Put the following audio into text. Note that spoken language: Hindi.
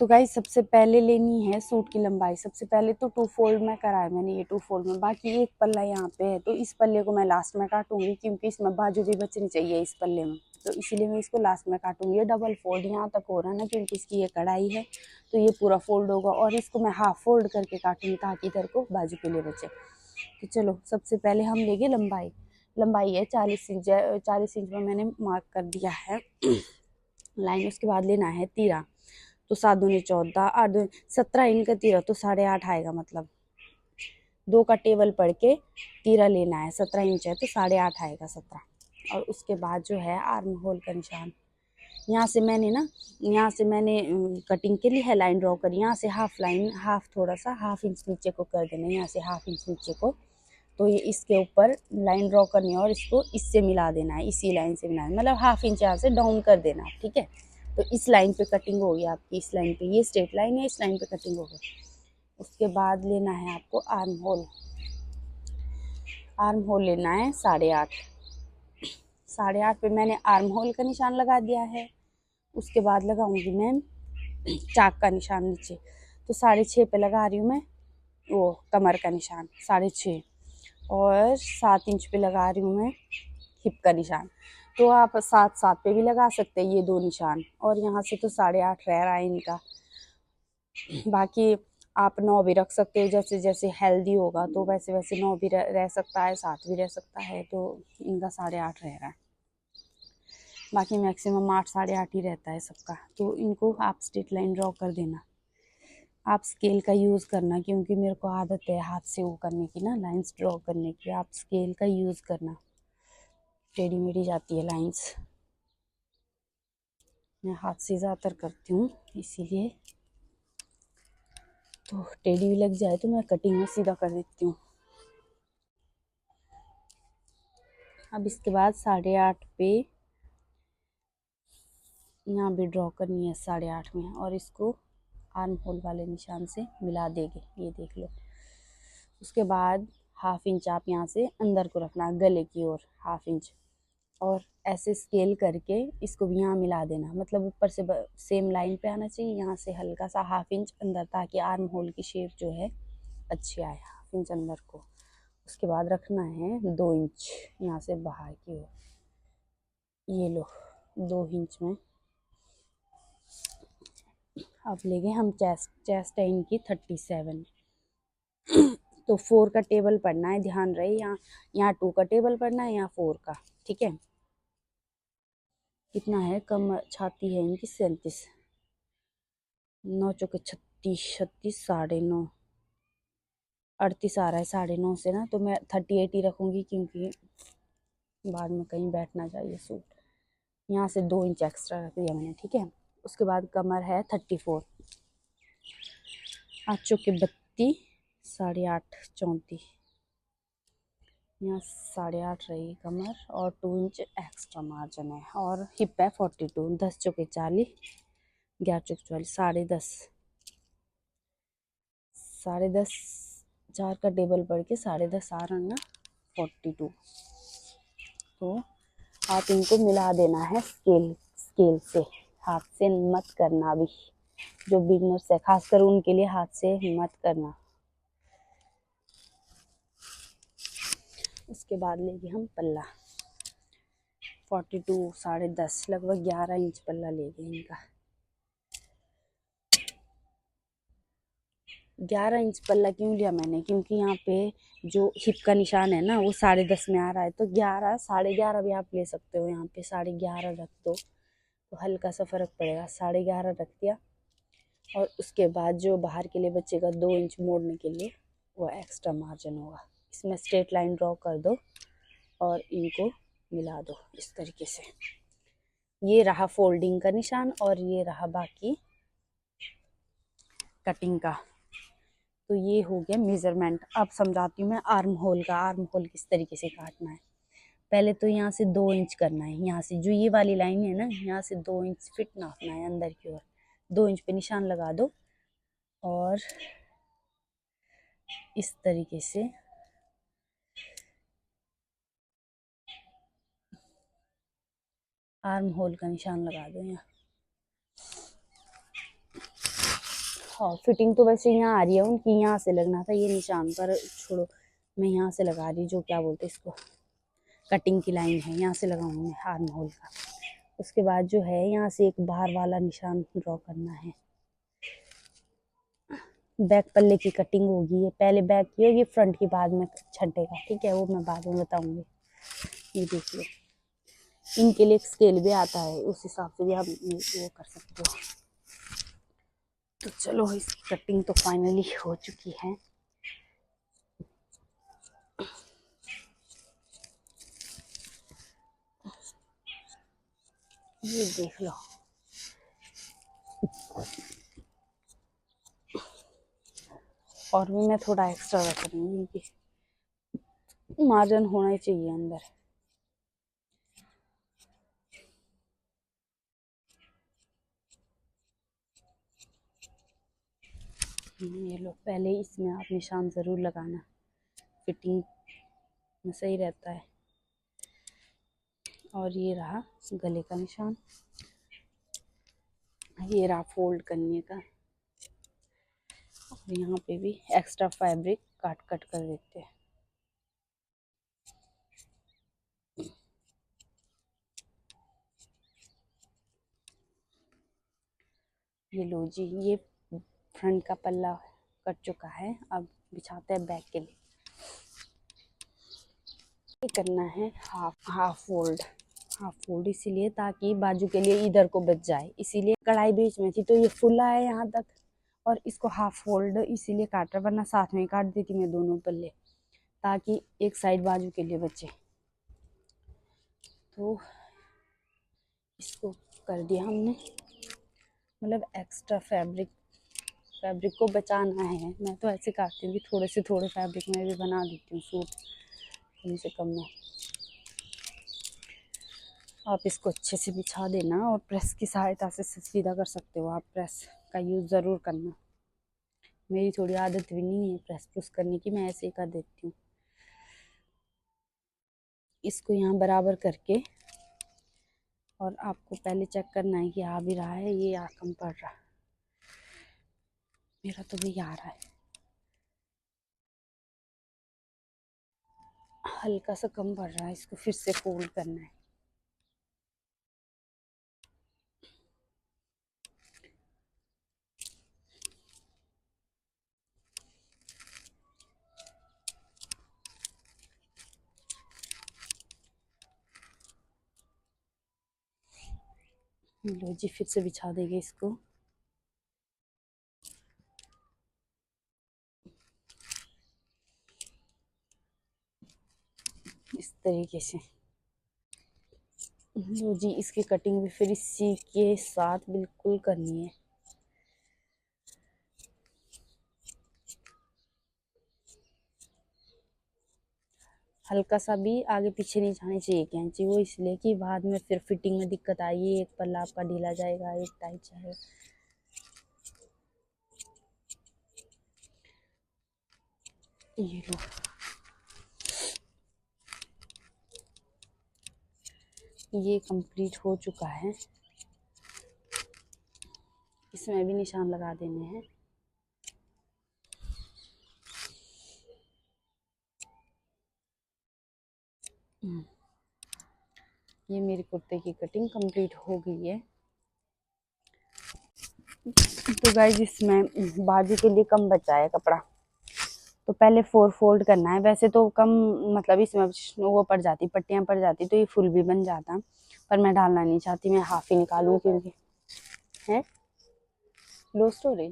तो गाइस सबसे पहले लेनी है सूट की लंबाई। सबसे पहले तो 2 फोल्ड में कराया मैंने, ये 2 फोल्ड में, बाकी एक पल्ला यहाँ पे है तो इस पल्ले को मैं लास्ट में काटूंगी क्योंकि इसमें बाजू भी बचनी चाहिए इस पल्ले में, तो इसीलिए मैं इसको लास्ट में काटूंगी। ये डबल फोल्ड यहाँ तक हो रहा है ना क्योंकि इसकी ये कढ़ाई है, तो ये पूरा फोल्ड होगा और इसको मैं हाफ फोल्ड करके काटूंगी ताकि इधर को बाजू के लिए बचे। तो चलो सबसे पहले हम लेंगे लंबाई। लंबाई है 40 इंच, 40 इंच में मैंने मार्क कर दिया है लाइन। उसके बाद लेना है तीरा, तो 7 दूनी 14, 8 दूनी 17 इनका तीरा तो 8.5 आएगा, मतलब 2 का टेबल पढ़ के तीरा लेना है। 17 इंच है तो 8.5 आएगा 17। और उसके बाद जो है आर्म होल का निशान, यहाँ से मैंने ना, यहाँ से मैंने कटिंग के लिए है लाइन ड्रॉ करी, यहाँ से हाफ लाइन, हाफ थोड़ा सा हाफ इंच नीचे को कर देना है, यहाँ से हाफ इंच नीचे को, तो ये इसके ऊपर लाइन ड्रॉ करनी है और इसको इससे मिला देना है, इसी लाइन से मिलाना है, मतलब हाफ इंच यहाँ से डाउन कर देना है, ठीक है। तो इस लाइन पे कटिंग होगी आपकी, इस लाइन पे, ये स्ट्रेट लाइन है, इस लाइन पे कटिंग होगी। उसके बाद लेना है आपको आर्म होल। आर्म होल लेना है 8.5। 8.5 पे मैंने आर्म होल का निशान लगा दिया है। उसके बाद लगाऊंगी मैं चाक का निशान नीचे, तो 6.5 पे लगा रही हूँ मैं वो कमर का निशान 6.5, और 7 इंच पे लगा रही हूँ मैं हिप का निशान। तो आप 7 पे भी लगा सकते हैं ये 2 निशान, और यहाँ से तो 8.5 रह रहा है इनका। बाकी आप 9 भी रख सकते हो, जैसे जैसे हेल्दी होगा तो वैसे वैसे 9 भी रह सकता है, 7 भी रह सकता है, तो इनका 8.5 रह रहा है। बाकी मैक्सिमम 8, 8.5 ही रहता है सबका। तो इनको आप स्ट्रेट लाइन ड्रॉ कर देना। आप स्केल का यूज़ करना क्योंकि मेरे को आदत है हाथ से वो करने की ना, लाइंस ड्रॉ करने की। आप स्केल का यूज़ करना, टेढ़ी मेढ़ी जाती है लाइंस। मैं हाथ से ज़्यादातर करती हूँ इसीलिए, तो टेढ़ी भी लग जाए तो मैं कटिंग में सीधा कर देती हूँ। अब इसके बाद 8.5 पे यहाँ भी ड्रॉ करनी है 8.5 में, और इसको आर्म होल वाले निशान से मिला देंगे, ये देख लो। उसके बाद हाफ इंच आप यहाँ से अंदर को रखना, गले की ओर हाफ इंच, और ऐसे स्केल करके इसको भी यहाँ मिला देना, मतलब ऊपर से सेम लाइन पे आना चाहिए, यहाँ से हल्का सा हाफ इंच अंदर, ताकि आर्म होल की शेप जो है अच्छी आए, हाफ इंच अंदर को। उसके बाद रखना है 2 इंच यहाँ से बाहर की ओर, ये लो 2 इंच में। अब लेंगे हम चेस्ट है इनकी 37, तो 4 का टेबल पढ़ना है, ध्यान रहे, यहाँ 2 का टेबल पढ़ना है, यहाँ 4 का, ठीक है। कितना है, कम छाती है इनकी 37, 9 चौके 36, 36 9.5, 38 आ रहा है 9.5 से ना, तो मैं 38 ही रखूँगी क्योंकि बाद में कहीं बैठना चाहिए सूट। यहाँ से 2 इंच एक्स्ट्रा रख दिया मैंने, ठीक है। उसके बाद कमर है 34, 8 चौके 32, 8.5 34, यहाँ 8.5 रही कमर, और 2 इंच एक्स्ट्रा मार्जिन है। और हिप है 42, 10 चौके 40, 11 चौके 44, 10.5, 10.5, 4 का टेबल पढ़ के 10.5 आ रहा है ना 42। तो आप इनको मिला देना है स्केल से, हाथ से मत करना अभी, जो बिगनर्स है खासकर उनके लिए हाथ से मत करना। उसके बाद लेंगे हम पल्ला, 42, 10.5, लगभग 11 इंच पल्ला लेंगे इनका। 11 इंच पल्ला क्यों लिया मैंने, क्योंकि यहाँ पे जो हिप का निशान है ना वो 10.5 में आ रहा है, तो 11, 11.5 भी आप ले सकते हो, यहाँ पे 11.5 रख दो तो हल्का सा फर्क पड़ेगा। 11.5 रख दिया, और उसके बाद जो बाहर के लिए बचेगा 2 इंच मोड़ने के लिए, वो एक्स्ट्रा मार्जिन होगा। इसमें स्ट्रेट लाइन ड्रॉ कर दो और इनको मिला दो इस तरीके से। ये रहा फोल्डिंग का निशान, और ये रहा बाकी कटिंग का। तो ये हो गया मेजरमेंट। अब समझाती हूँ मैं आर्म होल का। आर्म होल किस तरीके से काटना है। पहले तो यहाँ से 2 इंच करना है, यहाँ से जो ये वाली लाइन है ना, यहाँ से 2 इंच फिट नापना है अंदर की ओर। 2 इंच पे निशान लगा दो, और इस तरीके से आर्म होल का निशान लगा दो यहाँ। हाँ, फिटिंग तो वैसे यहाँ आ रही है, उनकी यहाँ से लगना था ये निशान, पर छोड़ो, मैं यहाँ से लगा रही, जो क्या बोलते हैं इसको, कटिंग की लाइन है, यहाँ से लगाऊंगी मैं आर्म होल का। उसके बाद जो है यहाँ से एक बाहर वाला निशान ड्रॉ करना है। बैक पल्ले की कटिंग होगी, ये पहले बैक की होगी, फ्रंट की बाद में छंटेगा, ठीक है, वो मैं बाद में बताऊंगी। ये देख लो, इनके लिए स्केल भी आता है, उस हिसाब से भी आप वो कर सकते हो। तो चलो, इसकी कटिंग तो फाइनली हो चुकी है। ये देख लो, और भी मैं थोड़ा एक्स्ट्रा रख रही हूँ, क्योंकि मार्जिन होना ही चाहिए अंदर। ये लो, पहले इसमें आप निशान ज़रूर लगाना, फिटिंग में सही रहता है। और ये रहा गले का निशान, ये रहा फोल्ड करने का, और यहाँ पे भी एक्स्ट्रा फैब्रिक कट कर देते हैं। ये लो जी, ये फ्रंट का पल्ला कट चुका है, अब बिछाते हैं बैक के लिए। ये करना है हाफ फोल्ड इसीलिए ताकि बाजू के लिए इधर को बच जाए, इसीलिए कढ़ाई बीच में थी तो ये फुला है यहाँ तक, और इसको हाफ फोल्ड इसीलिए काट रहा, वरना साथ में काट देती मैं दोनों पल्ले, ताकि एक साइड बाजू के लिए बचे। तो इसको कर दिया हमने, मतलब एक्स्ट्रा फैब्रिक को बचाना है। मैं तो ऐसे काटती हूँ कि थोड़े से थोड़े फैब्रिक में भी बना देती हूँ सूट, कम से कम में। आप इसको अच्छे से बिछा देना, और प्रेस की सहायता से सीधा कर सकते हो। आप प्रेस का यूज़ ज़रूर करना, मेरी थोड़ी आदत भी नहीं है प्रेस करने की, मैं ऐसे ही कर देती हूँ। इसको यहाँ बराबर करके, और आपको पहले चेक करना है कि आ भी रहा है, ये आ कम पड़ रहा है, मेरा तो भी आ रहा है, हल्का सा कम पड़ रहा है, इसको फिर से फोल्ड करना है। लो जी, फिर से बिछा देंगे इसको। इस तरीके से लो जी, इसकी कटिंग भी फिर इसी के साथ बिल्कुल करनी है। हल्का सा भी आगे पीछे नहीं जानी चाहिए कैंची, वो इसलिए कि बाद में फिर फिटिंग में दिक्कत आएगी, एक पल्ला आपका ढीला जाएगा, एक टाइट जाएगा। ये लो, ये कंप्लीट हो चुका है, इसमें भी निशान लगा देने हैं। ये मेरी कुर्ते की कटिंग कंप्लीट हो गई है। तो गाइस, इसमें बाजू के लिए कम बचा है कपड़ा, तो पहले 4 फोल्ड करना है। वैसे तो कम, मतलब इसमें वो पड़ जाती, पट्टियाँ पड़ जाती तो ये फुल भी बन जाता, पर मैं डालना नहीं चाहती, मैं हाफ ही निकालूँ, क्योंकि है लो स्टोरी।